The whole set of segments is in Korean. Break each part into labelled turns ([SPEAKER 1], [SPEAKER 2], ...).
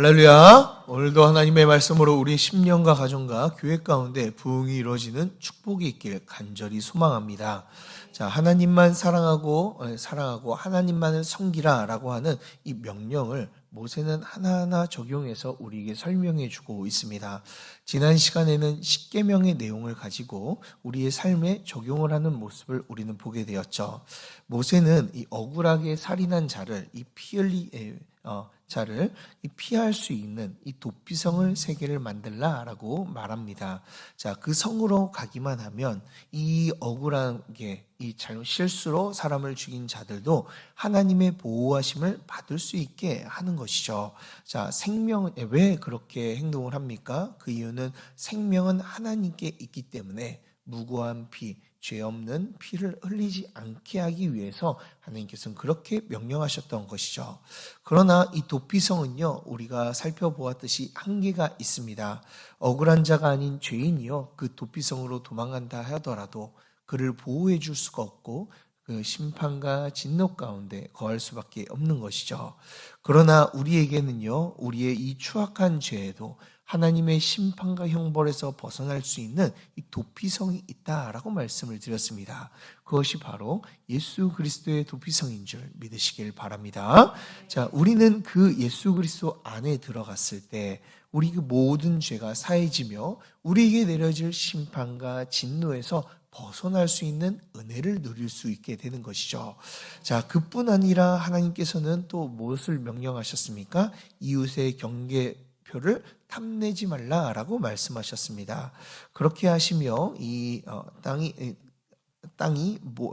[SPEAKER 1] 할렐루야! 오늘도 하나님의 말씀으로 우리 심령과 가정과 교회 가운데 부흥이 이루어지는 축복이 있길 간절히 소망합니다. 자, 하나님만 사랑하고 하나님만을 섬기라 라고 하는 이 명령을 모세는 하나하나 적용해서 우리에게 설명해 주고 있습니다. 지난 시간에는 십계명의 내용을 가지고 우리의 삶에 적용을 하는 모습을 우리는 보게 되었죠. 모세는 이 억울하게 살인한 자를 피할 수 있는 이 도피성을 세 개를 만들라라고 말합니다. 자, 그 성으로 가기만 하면 이 억울하게 이 실수로 사람을 죽인 자들도 하나님의 보호하심을 받을 수 있게 하는 것이죠. 자, 생명은 왜 그렇게 행동을 합니까? 그 이유는 생명은 하나님께 있기 때문에 무고한 피, 죄 없는 피를 흘리지 않게 하기 위해서 하나님께서는 그렇게 명령하셨던 것이죠. 그러나 이 도피성은요, 우리가 살펴보았듯이 한계가 있습니다. 억울한 자가 아닌 죄인이요, 그 도피성으로 도망간다 하더라도 그를 보호해 줄 수가 없고 그 심판과 진노 가운데 거할 수밖에 없는 것이죠. 그러나 우리에게는요, 우리의 이 추악한 죄에도 하나님의 심판과 형벌에서 벗어날 수 있는 이 도피성이 있다라고 말씀을 드렸습니다. 그것이 바로 예수 그리스도의 도피성인 줄 믿으시길 바랍니다. 자, 우리는 그 예수 그리스도 안에 들어갔을 때 우리 그 모든 죄가 사해지며 우리에게 내려질 심판과 진노에서 벗어날 수 있는 은혜를 누릴 수 있게 되는 것이죠. 자, 그뿐 아니라 하나님께서는 또 무엇을 명령하셨습니까? 이웃의 경계표를 탐내지 말라라고 말씀하셨습니다. 그렇게 하시며 이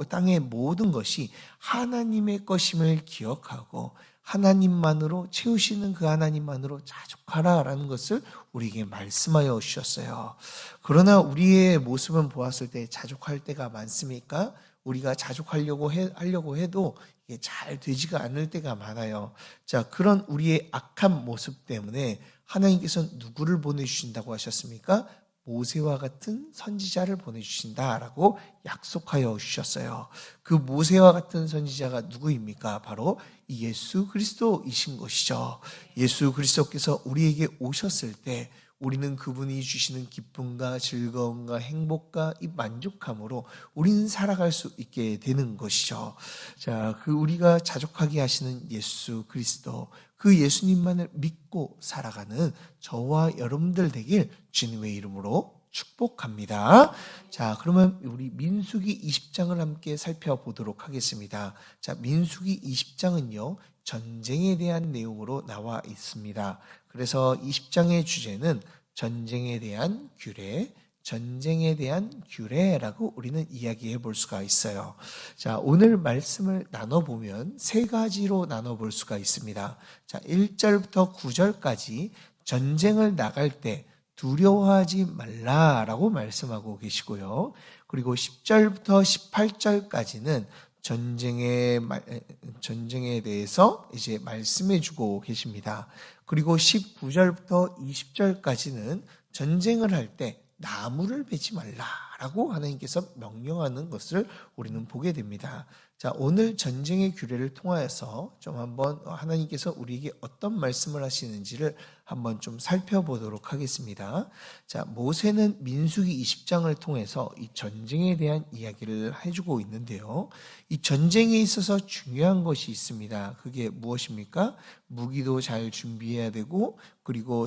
[SPEAKER 1] 땅의 모든 것이 하나님의 것임을 기억하고 하나님만으로 채우시는 그 하나님만으로 자족하라라는 것을 우리에게 말씀하여 주셨어요. 그러나 우리의 모습은 보았을 때 자족할 때가 많습니까? 우리가 자족하려고 해도 이게 잘 되지가 않을 때가 많아요. 자, 그런 우리의 악한 모습 때문에 하나님께서는 누구를 보내주신다고 하셨습니까? 모세와 같은 선지자를 보내주신다라고 약속하여 주셨어요. 그 모세와 같은 선지자가 누구입니까? 바로 예수 그리스도이신 것이죠. 예수 그리스도께서 우리에게 오셨을 때 우리는 그분이 주시는 기쁨과 즐거움과 행복과 이 만족함으로 우리는 살아갈 수 있게 되는 것이죠. 자, 그 우리가 자족하게 하시는 예수 그리스도, 그 예수님만을 믿고 살아가는 저와 여러분들 되길 주님의 이름으로 축복합니다. 자, 그러면 우리 민수기 20장을 함께 살펴보도록 하겠습니다. 자, 민수기 20장은요, 전쟁에 대한 내용으로 나와 있습니다. 그래서 20장의 주제는 전쟁에 대한 규례라고 우리는 이야기해 볼 수가 있어요. 자, 오늘 말씀을 나눠보면 세 가지로 나눠볼 수가 있습니다. 자, 1절부터 9절까지 전쟁을 나갈 때 두려워하지 말라라고 말씀하고 계시고요. 그리고 10절부터 18절까지는 전쟁에 대해서 이제 말씀해 주고 계십니다. 그리고 19절부터 20절까지는 전쟁을 할 때 나무를 베지 말라라고 하나님께서 명령하는 것을 우리는 보게 됩니다. 자, 오늘 전쟁의 규례를 통하여서 좀 한번 하나님께서 우리에게 어떤 말씀을 하시는지를 한번 좀 살펴보도록 하겠습니다. 자, 모세는 민수기 20장을 통해서 이 전쟁에 대한 이야기를 해주고 있는데요. 이 전쟁에 있어서 중요한 것이 있습니다. 그게 무엇입니까? 무기도 잘 준비해야 되고, 그리고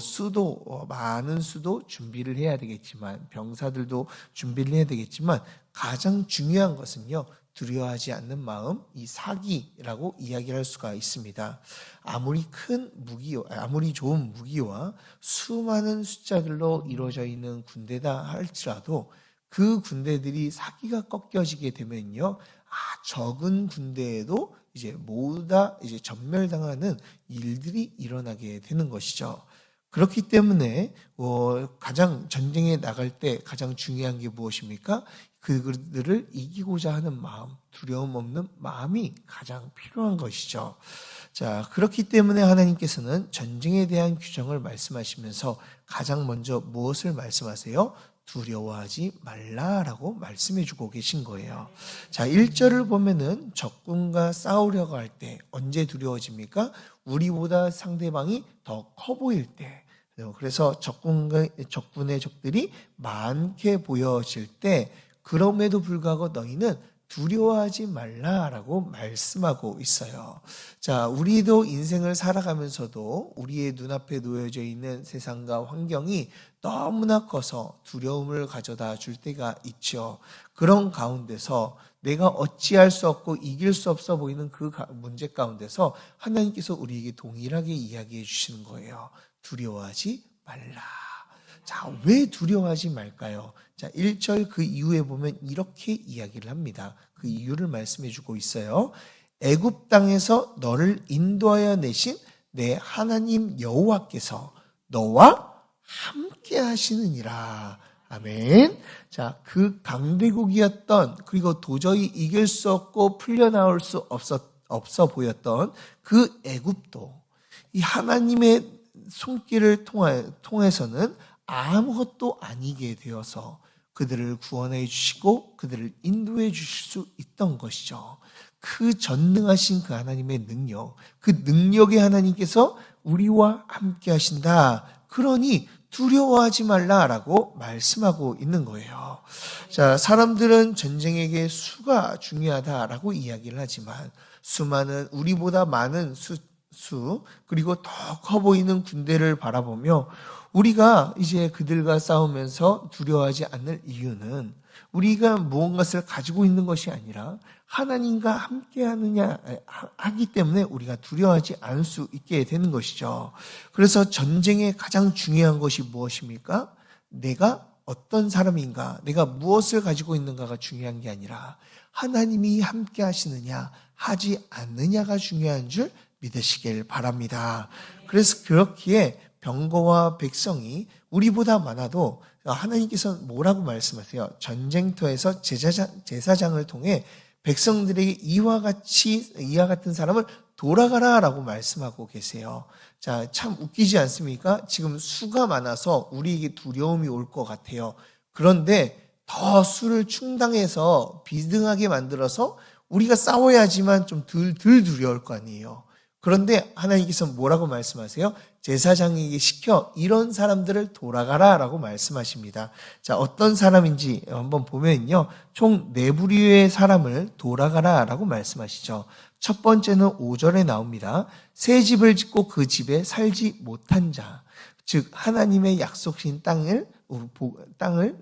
[SPEAKER 1] 많은 수도 준비를 해야 되겠지만, 병사들도 준비를 해야 되겠지만, 가장 중요한 것은요, 두려워하지 않는 마음, 이 사기라고 이야기할 수가 있습니다. 아무리 좋은 무기와 수많은 숫자들로 이루어져 있는 군대다 할지라도 그 군대들이 사기가 꺾여지게 되면요, 적은 군대에도 모두 다 전멸당하는 일들이 일어나게 되는 것이죠. 그렇기 때문에 가장 전쟁에 나갈 때 가장 중요한 게 무엇입니까? 그들을 이기고자 하는 마음, 두려움 없는 마음이 가장 필요한 것이죠. 자, 그렇기 때문에 하나님께서는 전쟁에 대한 규정을 말씀하시면서 가장 먼저 무엇을 말씀하세요? 두려워하지 말라라고 말씀해 주고 계신 거예요. 자, 1절을 보면은 적군과 싸우려고 할 때 언제 두려워집니까? 우리보다 상대방이 더 커 보일 때. 그래서 적군의 적들이 많게 보여질 때, 그럼에도 불구하고 너희는 두려워하지 말라라고 말씀하고 있어요. 자, 우리도 인생을 살아가면서도 우리의 눈앞에 놓여져 있는 세상과 환경이 너무나 커서 두려움을 가져다 줄 때가 있죠. 그런 가운데서 내가 어찌할 수 없고 이길 수 없어 보이는 그 문제 가운데서 하나님께서 우리에게 동일하게 이야기해 주시는 거예요. 두려워하지 말라. 자, 왜 두려워하지 말까요? 자, 1절 그 이후에 보면 이렇게 이야기를 합니다. 그 이유를 말씀해 주고 있어요. 애굽 땅에서 너를 인도하여 내신 내 하나님 여호와께서 너와 함께 하시느니라. 아멘. 자, 그 강대국이었던, 그리고 도저히 이길 수 없고 풀려나올 수 없어 보였던 그 애굽도 이 하나님의 손길을 통해서는 아무것도 아니게 되어서 그들을 구원해 주시고 그들을 인도해 주실 수 있던 것이죠. 그 전능하신 그 하나님의 능력, 그 능력의 하나님께서 우리와 함께 하신다. 그러니 두려워하지 말라라고 말씀하고 있는 거예요. 자, 사람들은 전쟁에게 수가 중요하다라고 이야기를 하지만 수많은 우리보다 많은 그리고 더 커 보이는 군대를 바라보며 우리가 이제 그들과 싸우면서 두려워하지 않을 이유는 우리가 무언가를 가지고 있는 것이 아니라 하나님과 함께 하기 때문에 우리가 두려워하지 않을 수 있게 되는 것이죠. 그래서 전쟁의 가장 중요한 것이 무엇입니까? 내가 어떤 사람인가, 내가 무엇을 가지고 있는가가 중요한 게 아니라 하나님이 함께 하시느냐, 하지 않느냐가 중요한 줄 믿으시길 바랍니다. 그래서 그렇기에 병거와 백성이 우리보다 많아도 하나님께서 뭐라고 말씀하세요? 전쟁터에서 제사장을 통해 백성들에게 이와 같은 사람을 돌아가라라고 말씀하고 계세요. 자, 참 웃기지 않습니까? 지금 수가 많아서 우리에게 두려움이 올 것 같아요. 그런데 더 수를 충당해서 비등하게 만들어서 우리가 싸워야지만 좀 덜 두려울 거 아니에요. 그런데 하나님께서 뭐라고 말씀하세요? 제사장에게 시켜 이런 사람들을 돌아가라라고 말씀하십니다. 자, 어떤 사람인지 한번 보면요, 총 4부류의 사람을 돌아가라라고 말씀하시죠. 첫 번째는 5절에 나옵니다. 새 집을 짓고 그 집에 살지 못한 자, 즉 하나님의 약속신 땅을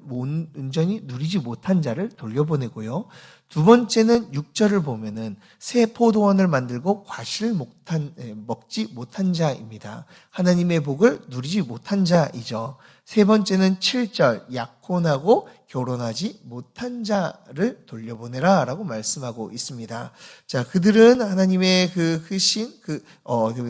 [SPEAKER 1] 온전히 누리지 못한 자를 돌려보내고요. 두 번째는 6절을 보면은 새 포도원을 만들고 과실을 먹지 못한 자입니다. 하나님의 복을 누리지 못한 자이죠. 세 번째는 7절 약혼하고 결혼하지 못한 자를 돌려보내라 라고 말씀하고 있습니다. 자, 그들은 하나님의 그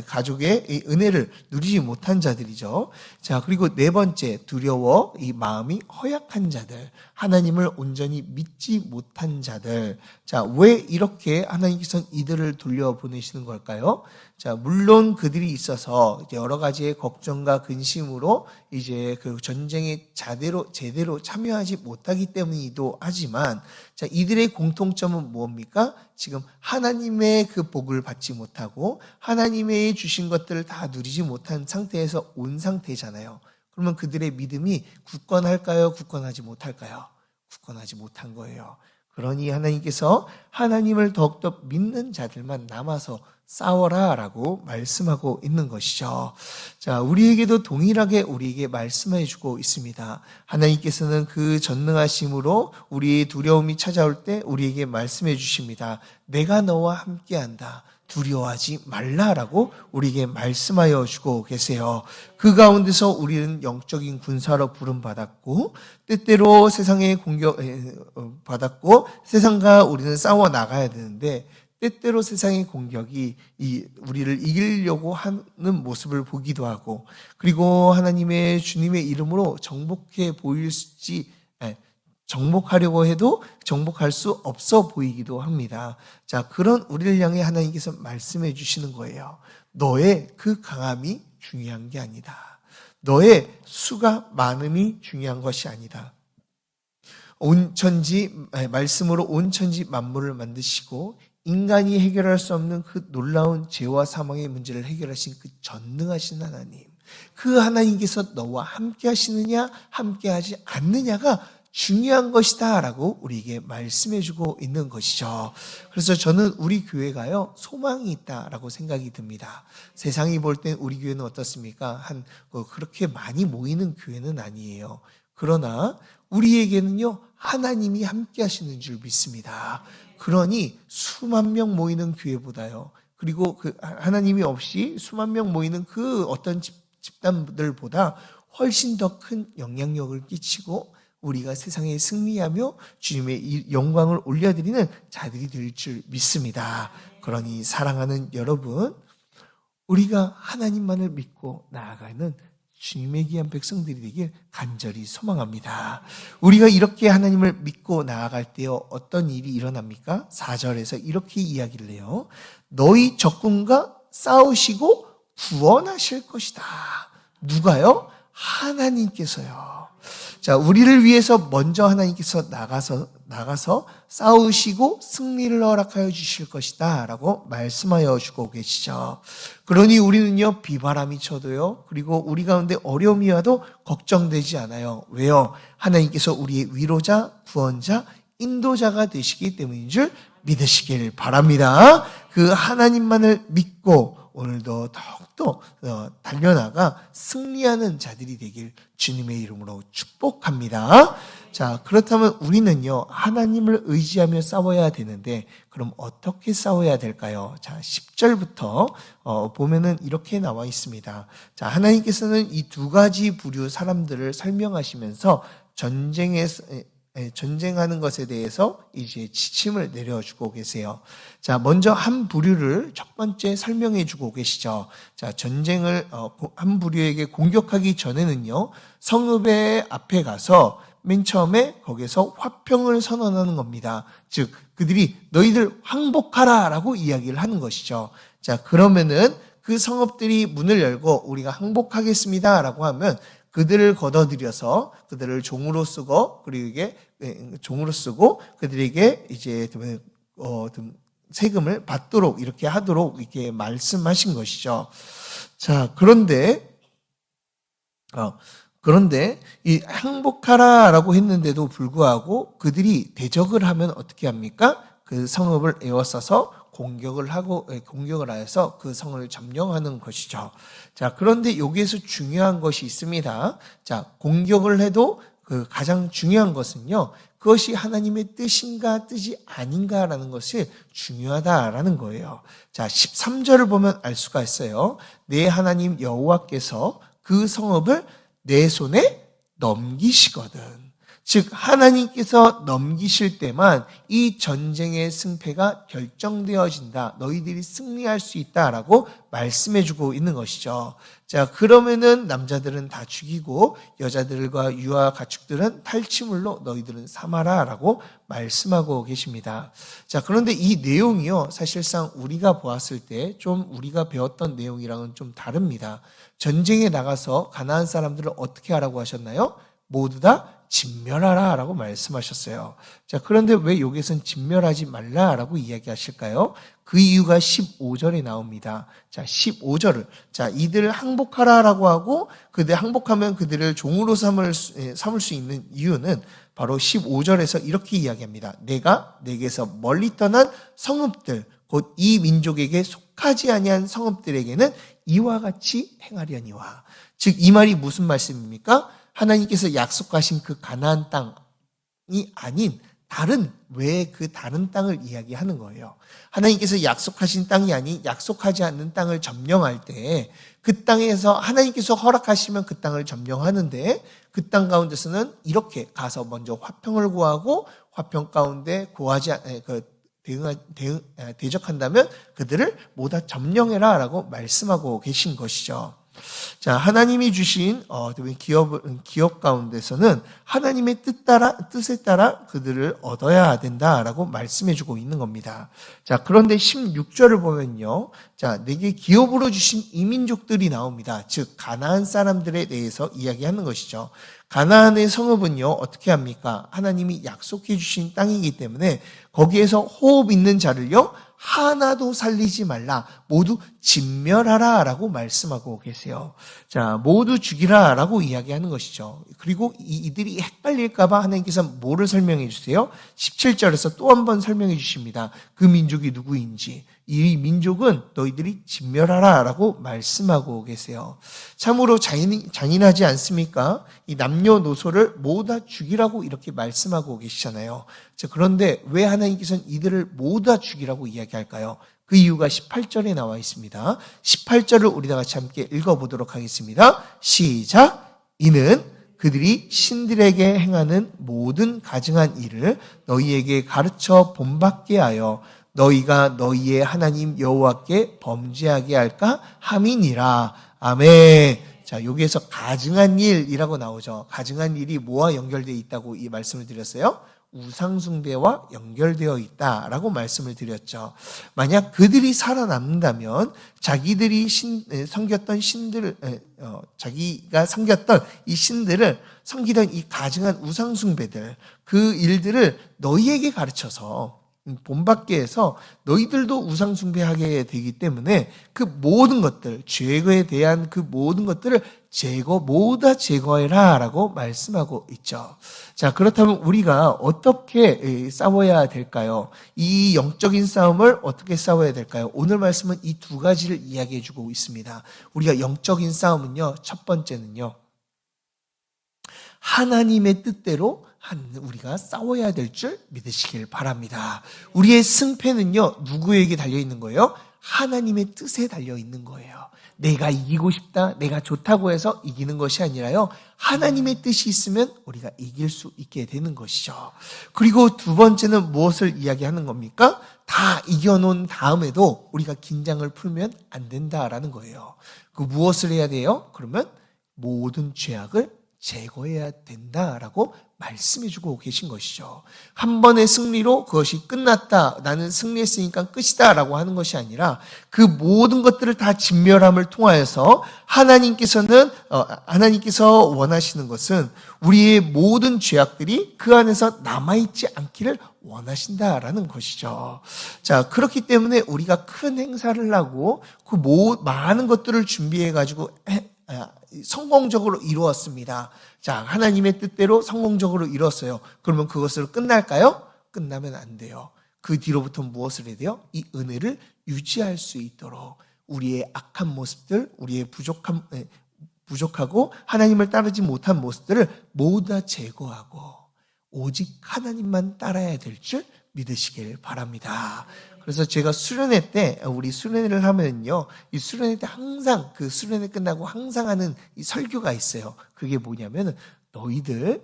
[SPEAKER 1] 가족의 이 은혜를 누리지 못한 자들이죠. 자, 그리고 네 번째, 두려워 이 마음이 허약한 자들, 하나님을 온전히 믿지 못한 자들. 자, 왜 이렇게 하나님께서는 이들을 돌려보내시는 걸까요? 자, 물론 그들이 있어서 여러 가지의 걱정과 근심으로 이제 그 전쟁에 제대로 참여하지 못하기 때문이기도 하지만, 자, 이들의 공통점은 뭡니까? 지금 하나님의 그 복을 받지 못하고 하나님의 주신 것들을 다 누리지 못한 상태에서 온 상태잖아요. 그러면 그들의 믿음이 굳건할까요? 굳건하지 못할까요? 굳건하지 못한 거예요. 그러니 하나님께서 하나님을 더욱더 믿는 자들만 남아서 싸워라 라고 말씀하고 있는 것이죠. 자, 우리에게도 동일하게 우리에게 말씀해 주고 있습니다. 하나님께서는 그 전능하심으로 우리의 두려움이 찾아올 때 우리에게 말씀해 주십니다. 내가 너와 함께한다. 두려워하지 말라라고 우리에게 말씀하여 주고 계세요. 그 가운데서 우리는 영적인 군사로 부름받았고 때때로 세상의 공격 받았고 세상과 우리는 싸워 나가야 되는데 때때로 세상의 공격이 우리를 이기려고 하는 모습을 보기도 하고, 그리고 하나님의 주님의 이름으로 정복하려고 해도 정복할 수 없어 보이기도 합니다. 자, 그런 우리를 향해 하나님께서 말씀해 주시는 거예요. 너의 그 강함이 중요한 게 아니다. 너의 수가 많음이 중요한 것이 아니다. 말씀으로 온 천지 만물을 만드시고 인간이 해결할 수 없는 그 놀라운 죄와 사망의 문제를 해결하신 그 전능하신 하나님, 그 하나님께서 너와 함께 하시느냐 함께 하지 않느냐가 중요한 것이다 라고 우리에게 말씀해 주고 있는 것이죠. 그래서 저는 우리 교회가요 소망이 있다라고 생각이 듭니다. 세상이 볼 땐 우리 교회는 어떻습니까? 그렇게 많이 모이는 교회는 아니에요. 그러나 우리에게는요 하나님이 함께 하시는 줄 믿습니다. 그러니 수만 명 모이는 교회보다요, 그리고 그 하나님이 없이 수만 명 모이는 그 어떤 집단들보다 훨씬 더 큰 영향력을 끼치고 우리가 세상에 승리하며 주님의 영광을 올려드리는 자들이 될 줄 믿습니다. 그러니 사랑하는 여러분, 우리가 하나님만을 믿고 나아가는 주님의 귀한 백성들이 되길 간절히 소망합니다. 우리가 이렇게 하나님을 믿고 나아갈 때요 어떤 일이 일어납니까? 4절에서 이렇게 이야기를 해요. 너희 적군과 싸우시고 구원하실 것이다. 누가요? 하나님께서요. 자, 우리를 위해서 먼저 하나님께서 나가서 싸우시고 승리를 허락하여 주실 것이다 라고 말씀하여 주고 계시죠. 그러니 우리는요 비바람이 쳐도요, 그리고 우리 가운데 어려움이 와도 걱정되지 않아요. 왜요? 하나님께서 우리의 위로자, 구원자, 인도자가 되시기 때문인 줄 믿으시길 바랍니다. 그 하나님만을 믿고 오늘도 더욱더 달려나가 승리하는 자들이 되길 주님의 이름으로 축복합니다. 자, 그렇다면 우리는요 하나님을 의지하며 싸워야 되는데 그럼 어떻게 싸워야 될까요? 자, 10절부터 보면은 이렇게 나와 있습니다. 자, 하나님께서는 이 두 가지 부류 사람들을 설명하시면서 전쟁하는 것에 대해서 이제 지침을 내려주고 계세요. 자, 먼저 한 부류를 첫 번째 설명해 주고 계시죠. 자, 전쟁을 한 부류에게 공격하기 전에는요, 성읍의 앞에 가서 맨 처음에 거기서 화평을 선언하는 겁니다. 즉, 그들이 너희들 항복하라 라고 이야기를 하는 것이죠. 자, 그러면은 그 성읍들이 문을 열고 우리가 항복하겠습니다 라고 하면 그들을 걷어들여서 그들을 종으로 쓰고, 그리고 이게 종으로 쓰고 그들에게 이제 세금을 받도록 이렇게 하도록 이렇게 말씀하신 것이죠. 자, 그런데 이 항복하라라고 했는데도 불구하고 그들이 대적을 하면 어떻게 합니까? 그 성읍을 에워싸서 공격을 하여서 그 성을 점령하는 것이죠. 자, 그런데 여기에서 중요한 것이 있습니다. 자, 공격을 해도 그 가장 중요한 것은요, 그것이 하나님의 뜻인가 뜻이 아닌가라는 것이 중요하다라는 거예요. 자, 13절을 보면 알 수가 있어요. 내 하나님 여호와께서 그 성읍을 내 손에 넘기시거든. 즉 하나님께서 넘기실 때만 이 전쟁의 승패가 결정되어진다. 너희들이 승리할 수 있다라고 말씀해주고 있는 것이죠. 자, 그러면은 남자들은 다 죽이고 여자들과 유아 가축들은 탈취물로 너희들은 삼아라라고 말씀하고 계십니다. 자, 그런데 이 내용이요, 사실상 우리가 보았을 때 좀 우리가 배웠던 내용이랑은 좀 다릅니다. 전쟁에 나가서 가나안 사람들을 어떻게 하라고 하셨나요? 모두 다 진멸하라 라고 말씀하셨어요. 자, 그런데 왜 여기서는 진멸하지 말라 라고 이야기하실까요? 그 이유가 15절에 나옵니다. 자, 15절을. 자, 이들을 항복하라 라고 하고, 그들 항복하면 그들을 종으로 삼을 수 있는 이유는 바로 15절에서 이렇게 이야기합니다. 내가 내게서 멀리 떠난 성읍들, 곧 이 민족에게 속하지 아니한 성읍들에게는 이와 같이 행하려니와. 즉, 이 말이 무슨 말씀입니까? 하나님께서 약속하신 그 가나안 땅이 아닌 다른 외의 그 다른 땅을 이야기하는 거예요. 하나님께서 약속하신 땅이 아닌 약속하지 않는 땅을 점령할 때 그 땅에서 하나님께서 허락하시면 그 땅을 점령하는데 그 땅 가운데서는 이렇게 가서 먼저 화평을 구하고 화평 가운데 대적한다면 그들을 모두 점령해라 라고 말씀하고 계신 것이죠. 자, 하나님이 주신 기업 가운데서는 하나님의 뜻에 따라 그들을 얻어야 된다라고 말씀해주고 있는 겁니다. 자, 그런데 16절을 보면요, 자, 내게 기업으로 주신 이민족들이 나옵니다. 즉 가나안 사람들에 대해서 이야기하는 것이죠. 가나안의 성읍은요 어떻게 합니까? 하나님이 약속해 주신 땅이기 때문에 거기에서 호흡 있는 자를요 하나도 살리지 말라, 모두 진멸하라 라고 말씀하고 계세요. 자, 모두 죽이라 라고 이야기하는 것이죠. 그리고 이들이 헷갈릴까봐 하나님께서 뭐를 설명해 주세요? 17절에서 또 한 번 설명해 주십니다. 그 민족이 누구인지. 이 민족은 너희들이 진멸하라 라고 말씀하고 계세요. 참으로 잔인하지 않습니까? 이 남녀노소를 모두 다 죽이라고 이렇게 말씀하고 계시잖아요. 자, 그런데 왜 하나님께서는 이들을 모두 다 죽이라고 이야기할까요? 그 이유가 18절에 나와 있습니다. 18절을 우리 다 같이 함께 읽어보도록 하겠습니다. 시작! 이는 그들이 신들에게 행하는 모든 가증한 일을 너희에게 가르쳐 본받게 하여 너희가 너희의 하나님 여호와께 범죄하게 할까 함이니라. 아멘. 자, 여기에서 가증한 일이라고 나오죠. 가증한 일이 뭐와 연결되어 있다고 이 말씀을 드렸어요? 우상숭배와 연결되어 있다라고 말씀을 드렸죠. 만약 그들이 살아남는다면 자기들이 섬겼던 신들을 자기가 섬겼던 이 신들을 섬기던 이 가증한 우상숭배들, 그 일들을 너희에게 가르쳐서 본받게 해서 너희들도 우상숭배하게 되기 때문에 그 모든 것들, 죄에 대한 그 모든 것들을 모두 다 제거해라 라고 말씀하고 있죠. 자, 그렇다면 우리가 어떻게 싸워야 될까요? 이 영적인 싸움을 어떻게 싸워야 될까요? 오늘 말씀은 이 두 가지를 이야기해 주고 있습니다. 우리가 영적인 싸움은요, 첫 번째는요, 하나님의 뜻대로 우리가 싸워야 될 줄 믿으시길 바랍니다. 우리의 승패는요, 누구에게 달려있는 거예요? 하나님의 뜻에 달려있는 거예요. 내가 이기고 싶다, 내가 좋다고 해서 이기는 것이 아니라요, 하나님의 뜻이 있으면 우리가 이길 수 있게 되는 것이죠. 그리고 두 번째는 무엇을 이야기하는 겁니까? 다 이겨놓은 다음에도 우리가 긴장을 풀면 안 된다라는 거예요. 그 무엇을 해야 돼요? 그러면 모든 죄악을 제거해야 된다라고 말씀해주고 계신 것이죠. 한 번의 승리로 그것이 끝났다, 나는 승리했으니까 끝이다 라고 하는 것이 아니라 그 모든 것들을 다 진멸함을 통하여서 하나님께서 원하시는 것은 우리의 모든 죄악들이 그 안에서 남아있지 않기를 원하신다라는 것이죠. 자, 그렇기 때문에 우리가 큰 행사를 하고 그 많은 것들을 준비해가지고 성공적으로 이루었습니다. 자, 하나님의 뜻대로 성공적으로 이뤘어요. 그러면 그것으로 끝날까요? 끝나면 안 돼요. 그 뒤로부터 무엇을 해야 돼요? 이 은혜를 유지할 수 있도록 우리의 악한 모습들, 우리의 부족하고 하나님을 따르지 못한 모습들을 모두 다 제거하고 오직 하나님만 따라야 될 줄 믿으시길 바랍니다. 그래서 제가 수련회 때, 우리 수련회를 하면요, 이 수련회 때 항상, 그 수련회 끝나고 항상 하는 이 설교가 있어요. 그게 뭐냐면, 너희들은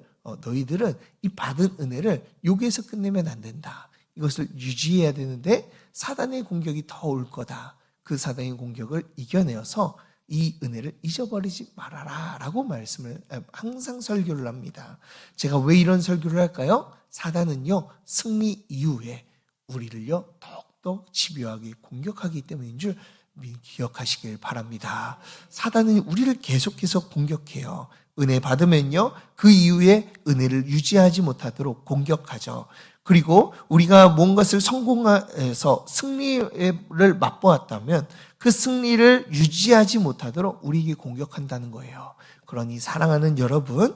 [SPEAKER 1] 이 받은 은혜를 여기에서 끝내면 안 된다. 이것을 유지해야 되는데, 사단의 공격이 더 올 거다. 그 사단의 공격을 이겨내어서 이 은혜를 잊어버리지 말아라. 라고 항상 설교를 합니다. 제가 왜 이런 설교를 할까요? 사단은요, 승리 이후에 우리를요, 더욱더 집요하게 공격하기 때문인 줄 기억하시길 바랍니다. 사단은 우리를 계속해서 공격해요. 은혜 받으면요, 그 이후에 은혜를 유지하지 못하도록 공격하죠. 그리고 우리가 뭔가를 성공해서 승리를 맛보았다면 그 승리를 유지하지 못하도록 우리에게 공격한다는 거예요. 그러니 사랑하는 여러분들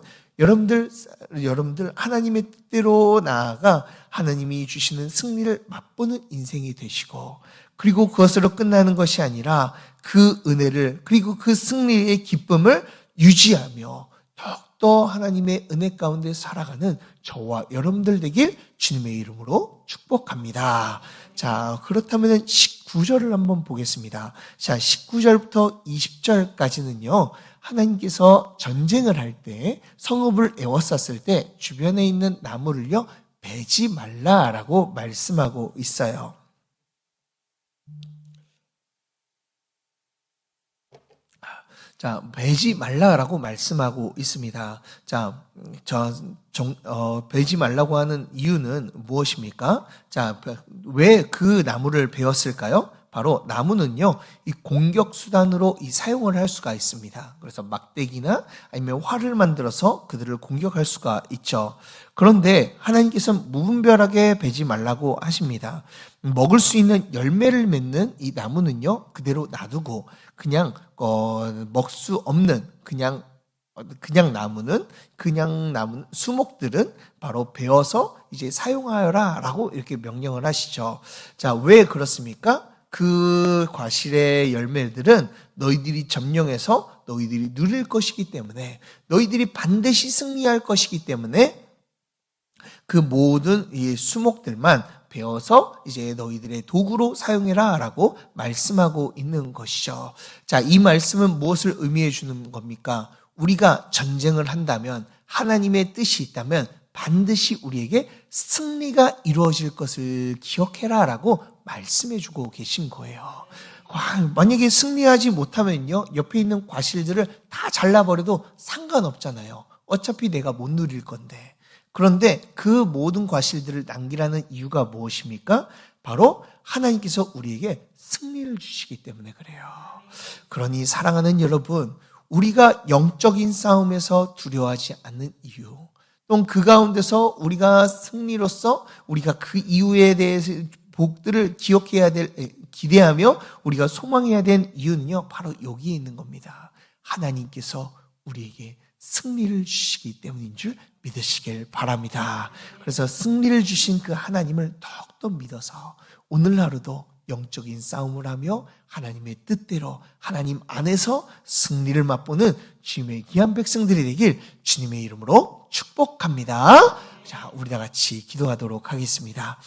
[SPEAKER 1] 하나님의 뜻대로 나아가 하나님이 주시는 승리를 맛보는 인생이 되시고, 그리고 그것으로 끝나는 것이 아니라 그 은혜를, 그리고 그 승리의 기쁨을 유지하며 더욱더 하나님의 은혜 가운데 살아가는 저와 여러분들 되길 주님의 이름으로 축복합니다. 자, 그렇다면 19절을 한번 보겠습니다. 자, 19절부터 20절까지는요, 하나님께서 전쟁을 할 때, 성읍을 에워쌌을 때 주변에 있는 나무를요, 베지 말라라고 말씀하고 있어요. 자, 베지 말라라고 말씀하고 있습니다. 자, 베지 말라고 하는 이유는 무엇입니까? 자, 왜 그 나무를 베었을까요? 바로 나무는요, 이 공격 수단으로 이 사용을 할 수가 있습니다. 그래서 막대기나 아니면 활을 만들어서 그들을 공격할 수가 있죠. 그런데 하나님께서는 무분별하게 베지 말라고 하십니다. 먹을 수 있는 열매를 맺는 이 나무는요, 그대로 놔두고 그냥 먹을 수 없는 그냥 나무는 수목들은 바로 베어서 이제 사용하여라라고 이렇게 명령을 하시죠. 자, 왜 그렇습니까? 그 과실의 열매들은 너희들이 점령해서 너희들이 누릴 것이기 때문에, 너희들이 반드시 승리할 것이기 때문에 그 모든 이 수목들만 베어서 이제 너희들의 도구로 사용해라라고 말씀하고 있는 것이죠. 자, 이 말씀은 무엇을 의미해 주는 겁니까? 우리가 전쟁을 한다면, 하나님의 뜻이 있다면 반드시 우리에게 승리가 이루어질 것을 기억해라라고 말씀해 주고 계신 거예요. 만약에 승리하지 못하면요, 옆에 있는 과실들을 다 잘라버려도 상관없잖아요. 어차피 내가 못 누릴 건데. 그런데 그 모든 과실들을 남기라는 이유가 무엇입니까? 바로 하나님께서 우리에게 승리를 주시기 때문에 그래요. 그러니 사랑하는 여러분, 우리가 영적인 싸움에서 두려워하지 않는 이유, 또 그 가운데서 우리가 승리로서 우리가 그 이유에 대해서 복들을 기대하며 우리가 소망해야 되는 이유는요, 바로 여기에 있는 겁니다. 하나님께서 우리에게 승리를 주시기 때문인 줄 믿으시길 바랍니다. 그래서 승리를 주신 그 하나님을 더욱더 믿어서 오늘 하루도 영적인 싸움을 하며 하나님의 뜻대로 하나님 안에서 승리를 맛보는 주님의 귀한 백성들이 되길 주님의 이름으로 축복합니다. 자, 우리 다 같이 기도하도록 하겠습니다.